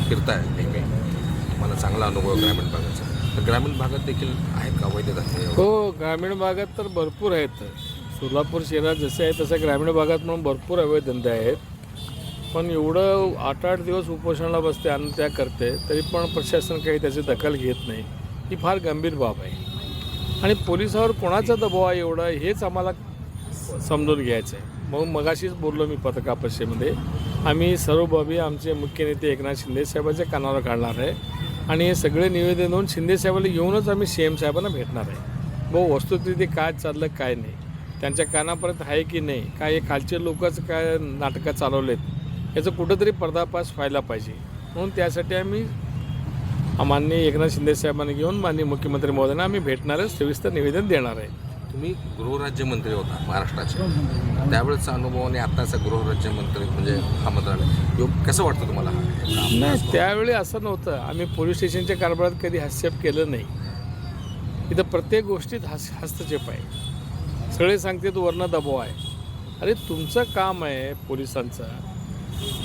फिरताय नेहमी, मला चांगला अनुभव आहे ग्रामीण भागाचा. तर ग्रामीण भागात देखील आहेत का अवैध धंदे? हो, ग्रामीण भागात तर भरपूर आहेत. सोलापूर शहरात जसे आहे तसं ग्रामीण भागात म्हणून भरपूर अवैध धंदे आहेत. पण एवढं 8-8 दिवस उपोषणाला बसते आणि त्या करते तरी पण प्रशासन काही त्याची दखल घेत नाही. ही फार गंभीर बाब आहे. आणि पोलिसावर कोणाचा दबाव आहे एवढा हेच आम्हाला समजून घ्यायचं आहे. मग मगाशीच बोललो मी पत्रकार परिषदेमध्ये, आम्ही सर्व बाबी आमचे मुख्य नेते एकनाथ शिंदे साहेबांच्या कानावर काढणार आहे आणि हे सगळे निवेदन देऊन शिंदे साहेबांना घेऊनच आम्ही CM साहेबांना भेटणार आहे. भाऊ वस्तुस्थिती काय चाललं काय नाही, त्यांच्या कानापर्यंत आहे की नाही, काय हे खालचे लोकच काय नाटकं चालवलेत याचं कुठंतरी पर्दाफाश व्हायला पाहिजे. म्हणून त्यासाठी आम्ही माननीय एकनाथ शिंदे साहेबांना घेऊन माननीय मुख्यमंत्री महोदयांना आम्ही भेटणार आहे, सविस्तर निवेदन देणार आहे. तुम्ही गृहराज्यमंत्री होता महाराष्ट्राचे, त्यावेळेचा अनुभव आणि आत्ताचा गृहराज्यमंत्री म्हणजे हा मंत्रालय कसं वाटतं तुम्हाला? नाही, त्यावेळी असं नव्हतं. आम्ही पोलीस स्टेशनच्या कारभारात कधी हस्तक्षेप केलं नाही. इथं प्रत्येक गोष्टीत हस्तक्षेप आहे. सगळे सांगतात वरनं दबाव आहे. अरे तुमचं काम आहे पोलिसांचं,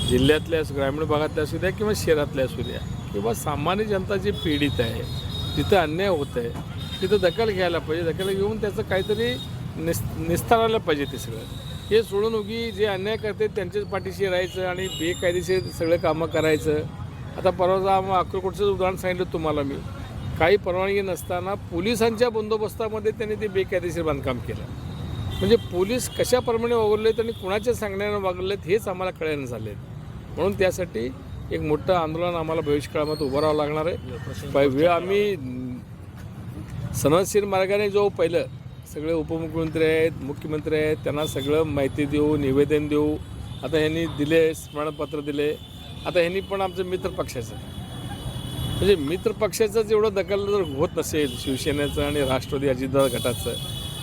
जिल्ह्यातल्या ग्रामीण भागातल्या असू द्या किंवा शहरातल्या असू द्या किंवा सामान्य जनता जी पीडित आहे, तिथं अन्याय होत आहे, तिथं दखल घ्यायला पाहिजे. दखल घेऊन त्याचं काहीतरी निस्तारायला पाहिजे. ते सगळं हे सोडून उगी जे अन्याय करते त्यांच्याच पाठीशी राहायचं आणि बेकायदेशीर सगळं कामं करायचं. आता परवा अक्कलकोटचं उदाहरण सांगितलं तुम्हाला मी. काही परवानगी नसताना पोलिसांच्या बंदोबस्तामध्ये त्यांनी ते बेकायदेशीर बांधकाम केलं. म्हणजे पोलीस कशाप्रमाणे वागवलेत आणि कुणाच्या सांगण्यानं वागवलेत हेच आम्हाला कळेना झाले. म्हणून त्यासाठी एक मोठं आंदोलन आम्हाला भविष्यकाळामध्ये उभं राहावं लागणार आहे. वेळ आम्ही सनदशीर मार्गाने जो पहिलं सगळे उपमुख्यमंत्री आहेत, मुख्यमंत्री आहेत, त्यांना सगळं माहिती देऊ, निवेदन देऊ. आता ह्यांनी दिले, स्मरणपत्र दिले. आता ह्यांनी पण आमचं मित्रपक्षाचं म्हणजे मित्रपक्षाचं जेवढं दखल जर होत नसेल शिवसेनेचं आणि राष्ट्रवादी अजितदादा गटाचं,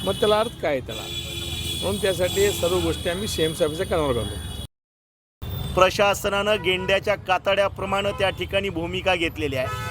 मग त्याला अर्थ काय त्याला? म्हणून त्यासाठी हे सर्व गोष्टी आम्ही CM साहेबांच्या कानावर घालू. प्रशासनानं गेंड्याच्या कातड्याप्रमाणे त्या ठिकाणी भूमिका घेतलेली आहे.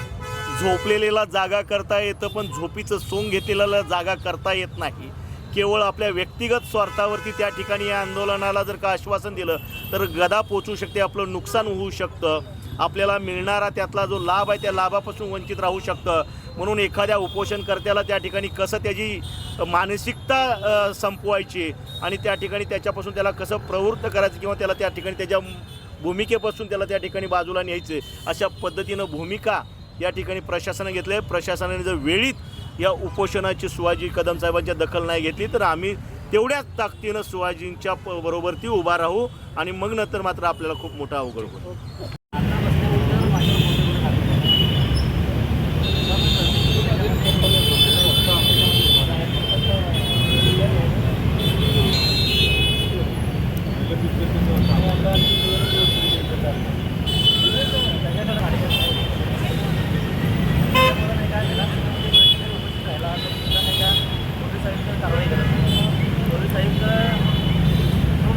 झोपलेल्याला जागा करता येतं, पण झोपीचं सोंग घेतलेल्याला जागा करता येत नाही. केवळ आपल्या व्यक्तिगत स्वार्थावरती त्या ठिकाणी या आंदोलनाला जर का आश्वासन दिलं तर गदा पोचू शकते, आपलं नुकसान होऊ शकतं, आपल्याला मिळणारा त्यातला जो लाभ आहे त्या लाभापासून वंचित राहू शकतं. म्हणून एखाद्या उपोषणकर्त्याला त्या ठिकाणी कसं त्याची मानसिकता संपवायची आणि त्या ठिकाणी त्याच्यापासून त्याला कसं प्रवृत्त करायचं किंवा त्याला त्या ठिकाणी त्याच्या भूमिकेपासून त्याला त्या ठिकाणी बाजूला न्यायचं, अशा पद्धतीनं भूमिका या ठिकाणी प्रशासनाने घेतली आहे. प्रशासनाने जर वेळीत या उपोषणाची शिवाजी कदम साहेबांच्या दखल नाही घेतली तर आम्ही तेवढ्याच ताकदीनं शिवाजींच्या बरोबरती उभा राहू आणि मग नंतर मात्र आपल्याला खूप मोठा अवघड होईल.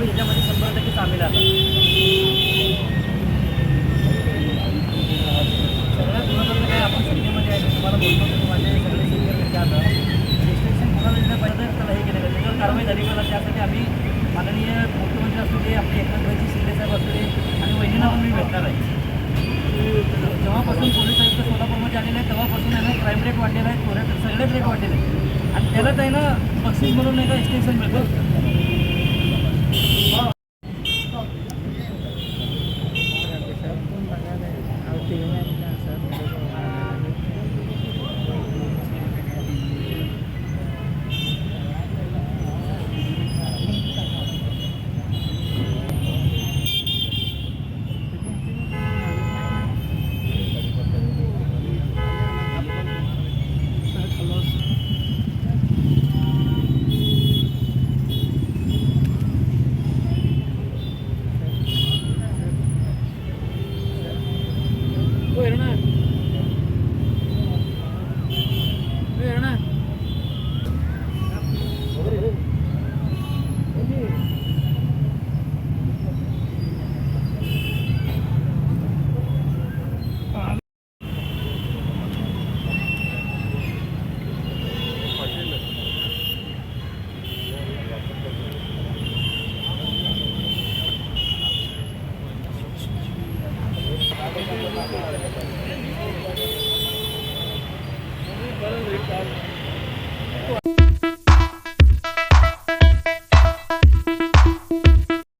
याच्यामध्ये 100% सामील आहे. सगळ्यात महत्त्वाचं काय, आपण सिटीमध्ये आहे, तुम्हाला बोलतो की माझे सगळे सिनियर व्यक्ती आता रजिस्ट्रेशन कोणाला पाहिजे त्याला हे केलं पाहिजे, त्याच्यावर कारवाई झाली पाहिजे. त्यासाठी आम्ही माननीय मुख्यमंत्री असू दे, आपले एकनाथभाईजी शिंदे साहेब असू दे आणि वहिनींना पण मी भेटणार आहे. जेव्हापासून पोलीस आयुक्त सोलापूरमध्ये आलेले आहे तेव्हापासून आहे ना क्राईम रेट वाढलेला आहे, सगळेच रेट वाढलेले आहेत आणि त्यालाच आहे ना बक्षीस म्हणून नाही का एक्सटेन्शन मिळतं.